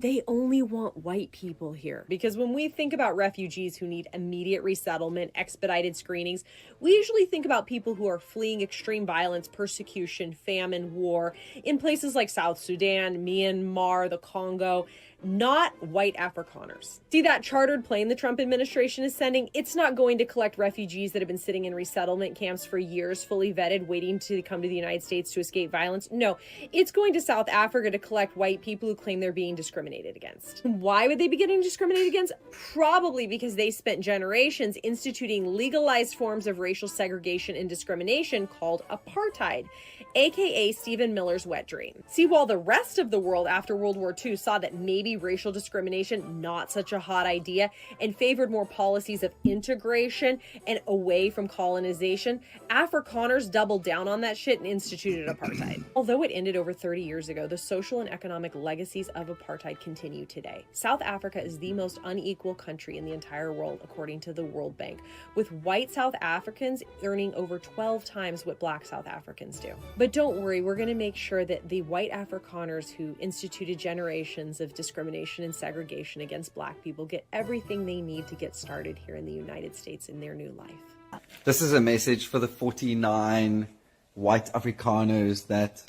They only want white people here. Because when we think about refugees who need immediate resettlement, expedited screenings, we usually think about people who are fleeing extreme violence, persecution, famine, war in places like South Sudan, Myanmar, the Congo, not white Afrikaners. See that chartered plane the Trump administration is sending? It's not going to collect refugees that have been sitting in resettlement camps for years, fully vetted, waiting to come to the United States to escape violence. No, it's going to South Africa to collect white people who claim they're being discriminated against. Why would they be getting discriminated against? Probably because they spent generations instituting legalized forms of racial segregation and discrimination called apartheid, aka Stephen Miller's wet dream. See, while the rest of the world after World War II saw that maybe racial discrimination not such a hot idea and favored more policies of integration and away from colonization, Afrikaners doubled down on that shit and instituted apartheid. Although it ended over 30 years ago, the social and economic legacies of apartheid continue today. South Africa is the most unequal country in the entire world, according to the World Bank, with white South Africans earning over 12 times what black South Africans do. But don't worry, we're going to make sure that the white Afrikaners who instituted generations of discrimination and segregation against black people get everything they need to get started here in the United States in their new life. This is a message for the 49 white Afrikaners that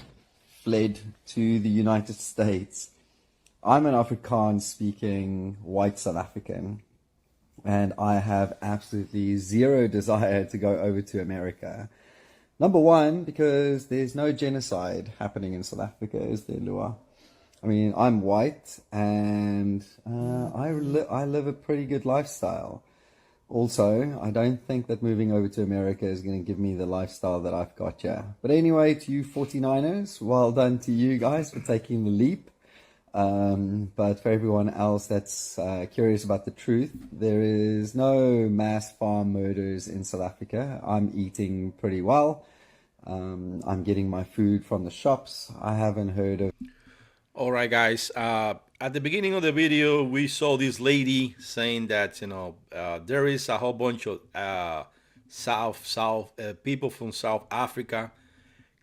fled to the United States. I'm an Afrikaans-speaking white South African, and I have absolutely zero desire to go over to America. Number one, because there's no genocide happening in South Africa, is there, Lua? I mean, I'm white, and I live a pretty good lifestyle. Also, I don't think that moving over to America is going to give me the lifestyle that I've got here. But anyway, to you 49ers, well done to you guys for taking the leap. But for everyone else that's curious about the truth, there is no mass farm murders in South Africa. I'm eating pretty well. I'm getting my food from the shops. I haven't heard of... All right, guys. At the beginning of the video, we saw this lady saying that there is a whole bunch of people from South Africa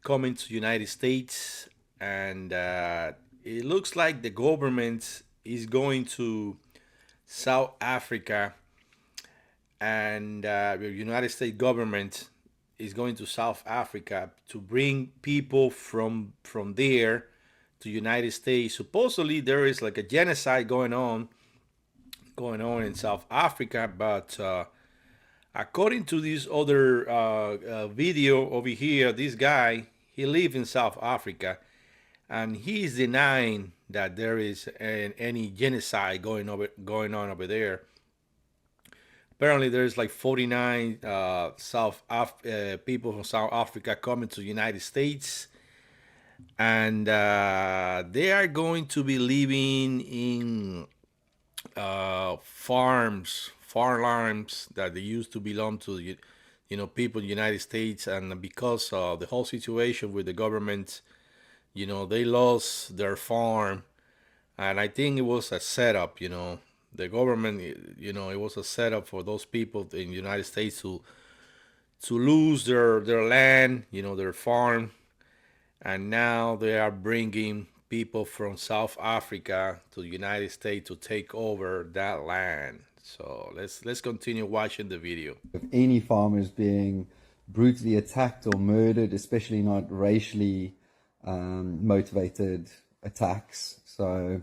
coming to United States, and it looks like the government is going to South Africa, and the United States government is going to South Africa to bring people from there to United States. Supposedly there is like a genocide going on in South Africa, but according to this other video over here, this guy, he lives in South Africa, and he's denying that there is any genocide going on over there. Apparently there's like 49 people from South Africa coming to the United States, and they are going to be living in farms that they used to belong to people in the United States, and because of the whole situation with the government, they lost their farm, and I think it was a setup. The government, it was a setup for those people in the United States to lose their land, their farm. And now they are bringing people from South Africa to the United States to take over that land. So let's continue watching the video. Of any farmers being brutally attacked or murdered, especially not racially motivated attacks. So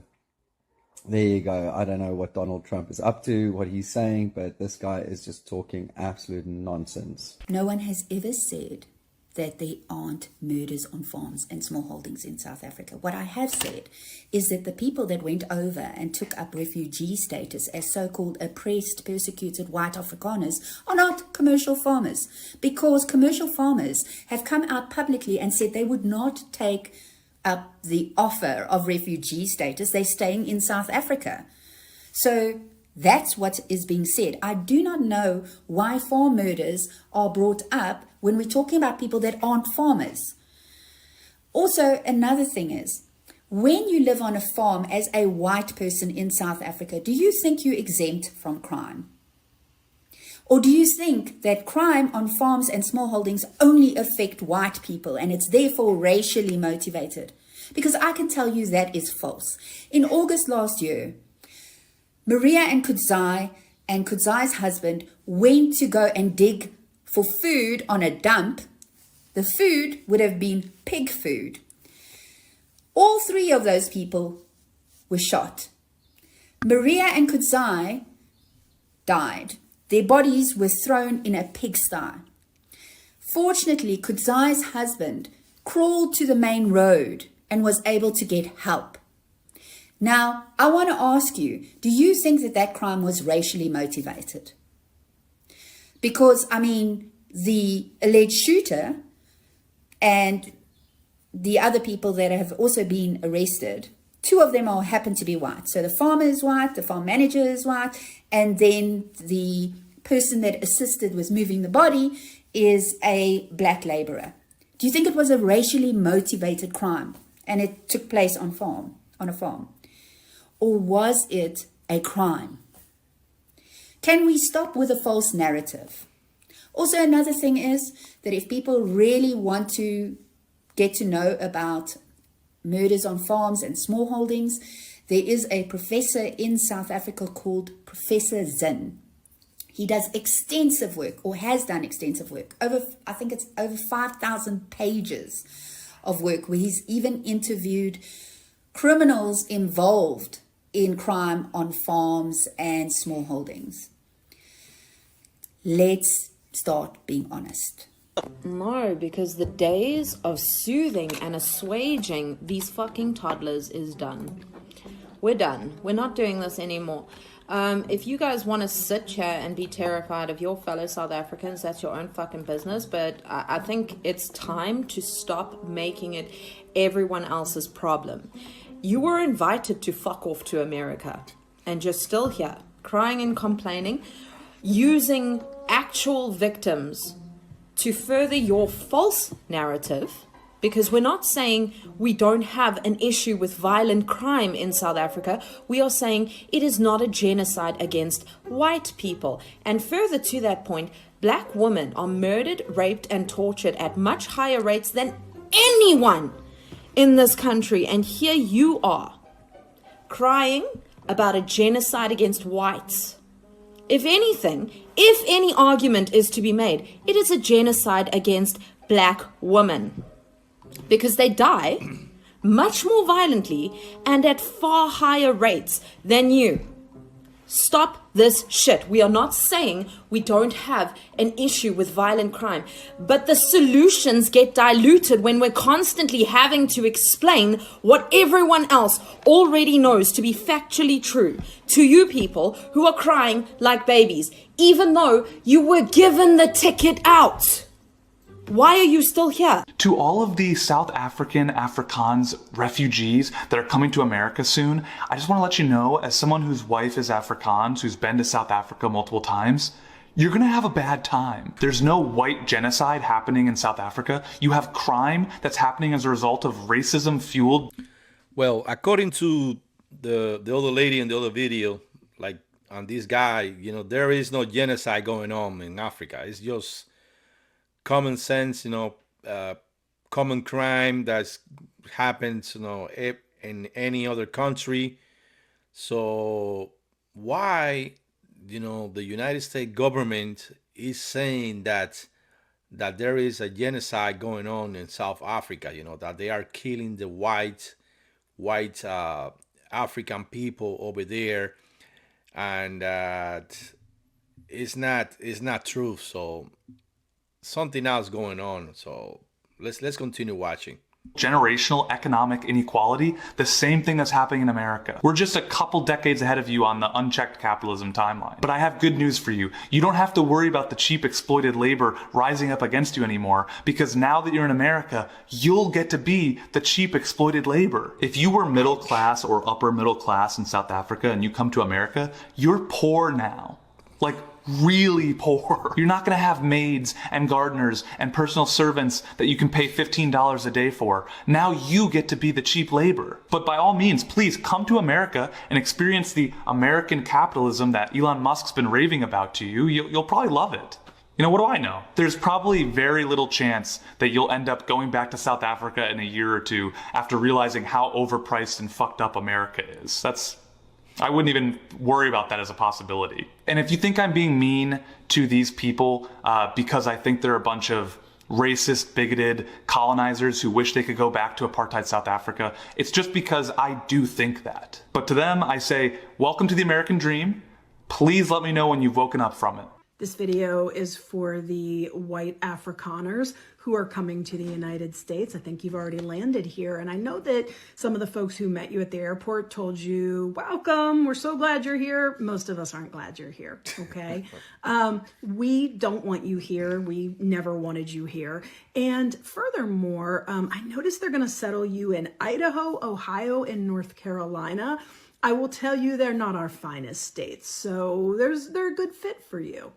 there you go. I don't know what Donald Trump is up to, what he's saying, but this guy is just talking absolute nonsense. No one has ever said that there aren't murders on farms and small holdings in South Africa. What I have said is that the people that went over and took up refugee status as so-called oppressed, persecuted white Afrikaners are not commercial farmers, because commercial farmers have come out publicly and said they would not take up the offer of refugee status. They're staying in South Africa. So that's what is being said. I do not know why farm murders are brought up when we're talking about people that aren't farmers. Also, another thing is, when you live on a farm as a white person in South Africa, do you think you're exempt from crime? Or do you think that crime on farms and small holdings only affect white people and it's therefore racially motivated? Because I can tell you that is false. In August last year, Maria and Kudzai's husband went to go and dig for food on a dump. The food would have been pig food. All three of those people were shot. Maria and Kudzai died. Their bodies were thrown in a pigsty. Fortunately, Kudzai's husband crawled to the main road and was able to get help. Now, I want to ask you, do you think that that crime was racially motivated? Because, I mean, the alleged shooter and the other people that have also been arrested, two of them happen to be white. So the farmer is white, the farm manager is white, and then the person that assisted with moving the body is a black laborer. Do you think it was a racially motivated crime and it took place on a farm? Or was it a crime? Can we stop with a false narrative? Also, another thing is that if people really want to get to know about murders on farms and smallholdings, there is a professor in South Africa called Professor Zinn. He does extensive work, or has done extensive work. I think it's over 5,000 pages of work where he's even interviewed criminals involved in crime on farms and smallholdings. Let's start being honest. No, because the days of soothing and assuaging these fucking toddlers is done. We're done. We're not doing this anymore. If you guys want to sit here and be terrified of your fellow South Africans, that's your own fucking business. But I think it's time to stop making it everyone else's problem. You were invited to fuck off to America, and you're still here, crying and complaining, using actual victims to further your false narrative. Because we're not saying we don't have an issue with violent crime in South Africa. We are saying it is not a genocide against white people. And further to that point, black women are murdered, raped, and tortured at much higher rates than anyone in this country. And here you are, crying about a genocide against whites. If anything, if any argument is to be made, it is a genocide against black women. Because they die much more violently and at far higher rates than you. Stop this shit. We are not saying we don't have an issue with violent crime, but the solutions get diluted when we're constantly having to explain what everyone else already knows to be factually true to you people who are crying like babies, even though you were given the ticket out. Why are you still here? To all of the South African Afrikaans refugees that are coming to America soon, I just want to let you know, as someone whose wife is Afrikaans, who's been to South Africa multiple times, you're going to have a bad time. There's no white genocide happening in South Africa. You have crime that's happening as a result of racism fueled. Well, according to the other lady in the other video, like on this guy, there is no genocide going on in Africa. It's just common sense, common crime that happens, in any other country. So why, the United States government is saying that there is a genocide going on in South Africa, that they are killing the white African people over there, and it's not true. So something else going on. So let's continue watching. Generational economic inequality, the same thing that's happening in America. We're just a couple decades ahead of you on the unchecked capitalism timeline. But I have good news for you. You don't have to worry about the cheap exploited labor rising up against you anymore, because now that you're in America, you'll get to be the cheap exploited labor. If you were middle class or upper middle class in South Africa and you come to America, you're poor now. Like, really poor. You're not going to have maids and gardeners and personal servants that you can pay $15 a day for. Now you get to be the cheap labor. But by all means, please come to America and experience the American capitalism that Elon Musk's been raving about to you. You'll probably love it. You know, what do I know? There's probably very little chance that you'll end up going back to South Africa in a year or two after realizing how overpriced and fucked up America is. I wouldn't even worry about that as a possibility. And if you think I'm being mean to these people because I think they're a bunch of racist, bigoted colonizers who wish they could go back to apartheid South Africa, it's just because I do think that. But to them, I say, welcome to the American dream. Please let me know when you've woken up from it. This video is for the white Afrikaners who are coming to the United States. I think you've already landed here. And I know that some of the folks who met you at the airport told you, welcome, we're so glad you're here. Most of us aren't glad you're here, okay? We don't want you here. We never wanted you here. And furthermore, I noticed they're gonna settle you in Idaho, Ohio, and North Carolina. I will tell you they're not our finest states, so they're a good fit for you.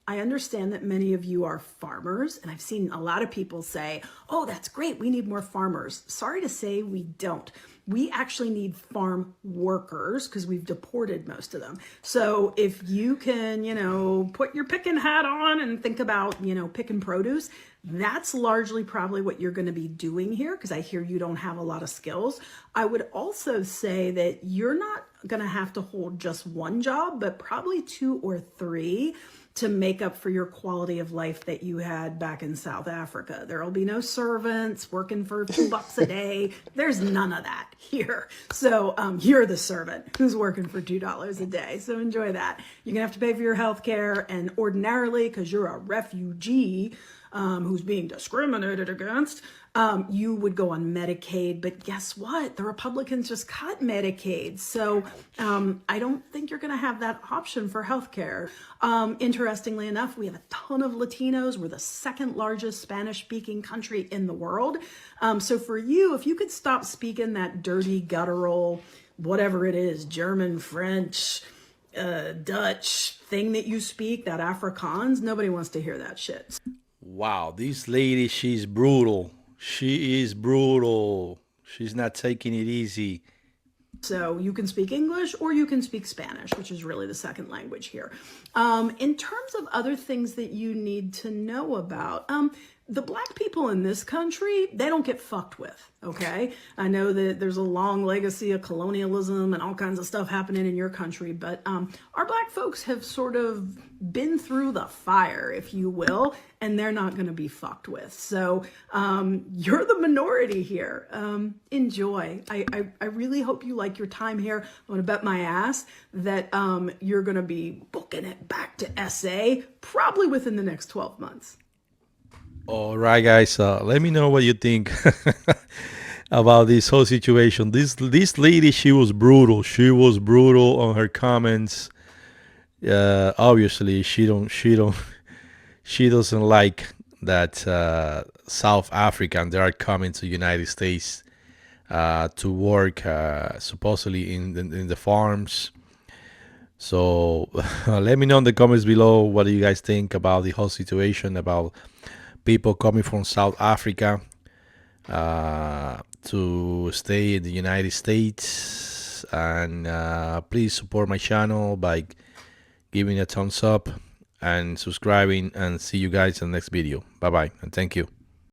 I understand that many of you are farmers, and I've seen a lot of people say, oh, that's great, we need more farmers. Sorry to say we don't. We actually need farm workers because we've deported most of them. So if you can, put your picking hat on and think about, picking produce, that's largely probably what you're going to be doing here because I hear you don't have a lot of skills. I would also say that you're not going to have to hold just one job, but probably 2 or 3 to make up for your quality of life that you had back in South Africa. There'll be no servants working for $2 a day. There's none of that here. So you're the servant who's working for $2 a day. So enjoy that. You're gonna have to pay for your health care, and ordinarily, because you're a refugee who's being discriminated against, you would go on Medicaid, but guess what? The Republicans just cut Medicaid. So I don't think you're going to have that option for healthcare. Interestingly enough, we have a ton of Latinos. We're the 2nd largest Spanish-speaking country in the world. So for you, if you could stop speaking that dirty, guttural, whatever it is, German, French, Dutch thing that you speak, that Afrikaans, nobody wants to hear that shit. Wow, this lady, she's brutal. She is brutal. She's not taking it easy. So you can speak English or you can speak Spanish, which is really the 2nd language here. In terms of other things that you need to know about, the black people in this country, they don't get fucked with, okay? I know that there's a long legacy of colonialism and all kinds of stuff happening in your country, but our black folks have sort of been through the fire, if you will, and they're not gonna be fucked with. So you're the minority here. Enjoy. I really hope you like your time here. I'm gonna bet my ass that you're gonna be booking it back to SA probably within the next 12 months. All right, guys, let me know what you think about this whole situation. This lady, she was brutal. She was brutal on her comments. Obviously, she doesn't like that South African they are coming to United States to work supposedly in the farms. So let me know in the comments below what do you guys think about the whole situation, about people coming from South Africa to stay in the United States. And please support my channel by giving a thumbs up and subscribing, and see you guys in the next video. Bye bye and thank you.